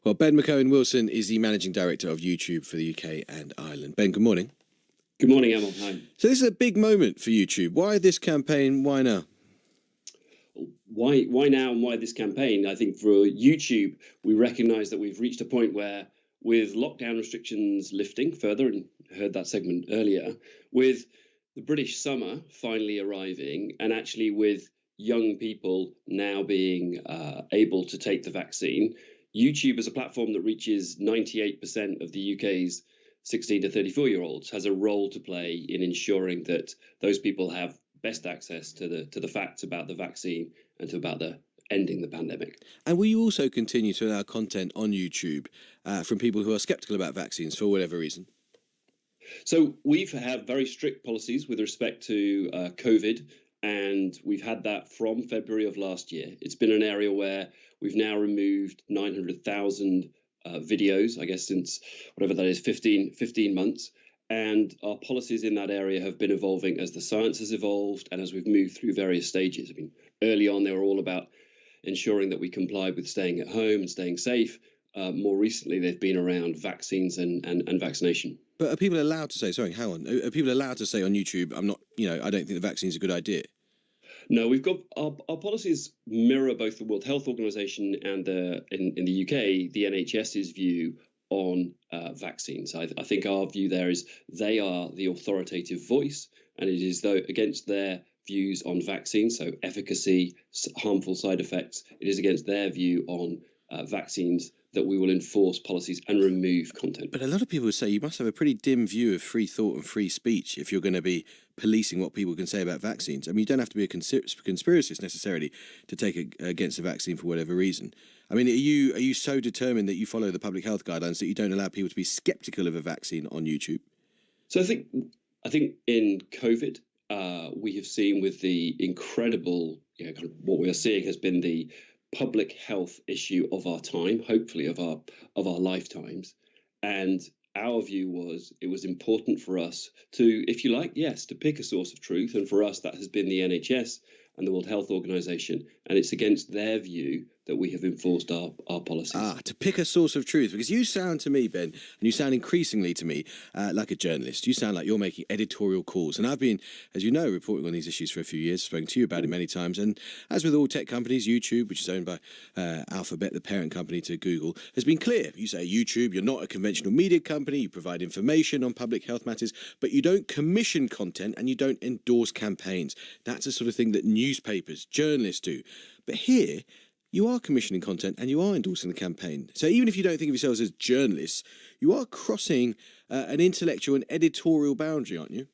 Well, Ben McCohen-Wilson is the Managing Director of YouTube for the UK and Ireland. Ben, good morning. Good morning, Amol. Hi. So this is a big moment for YouTube. Why this campaign? Why now? Why now and why this campaign? I think for YouTube, we recognise that we've reached a point where, with lockdown restrictions lifting further, and heard that segment earlier, with the British summer finally arriving, and actually with young people now being able to take the vaccine, YouTube as a platform that reaches 98% of the UK's 16 to 34-year-olds has a role to play in ensuring that those people have best access to the facts about the vaccine and to about the ending the pandemic. And will you also continue to allow content on YouTube from people who are sceptical about vaccines for whatever reason? So we've had very strict policies with respect to COVID, and we've had that from February of last year. It's been an area where we've now removed 900,000 videos, I guess, since whatever that is, 15 months. And our policies in that area have been evolving as the science has evolved and as we've moved through various stages. I mean, early on, they were all about ensuring that we complied with staying at home and staying safe. More recently, they've been around vaccines and vaccination. But are people allowed to say, are people allowed to say on YouTube, I don't think the vaccine's a good idea? No, we've got our policies mirror both the World Health Organization and in the UK, the NHS's view on vaccines. I think our view there is they are the authoritative voice, and it is against their views on vaccines, so efficacy, harmful side effects. It is against their view on vaccines that we will enforce policies and remove content. But a lot of people would say you must have a pretty dim view of free thought and free speech if you're going to be policing what people can say about vaccines. I mean, you don't have to be a conspiracist necessarily to take against a vaccine for whatever reason. I mean, are you so determined that you follow the public health guidelines that you don't allow people to be sceptical of a vaccine on YouTube? So I think in COVID, we have seen with the incredible, kind of what we are seeing has been the public health issue of our time, hopefully of our lifetimes. And our view was it was important for us to, if you like, yes, to pick a source of truth. And for us, that has been the NHS and the World Health Organization. And it's against their view that we have enforced our policies. To pick a source of truth, because you sound to me, Ben, and you sound increasingly to me like a journalist. You sound like you're making editorial calls. And I've been, as you know, reporting on these issues for a few years, spoken to you about it many times. And as with all tech companies, YouTube, which is owned by Alphabet, the parent company to Google, has been clear. You say YouTube, you're not a conventional media company, you provide information on public health matters, but you don't commission content and you don't endorse campaigns. That's the sort of thing that newspapers, journalists do. But here, you are commissioning content and you are endorsing the campaign. So even if you don't think of yourselves as journalists, you are crossing an intellectual and editorial boundary, aren't you?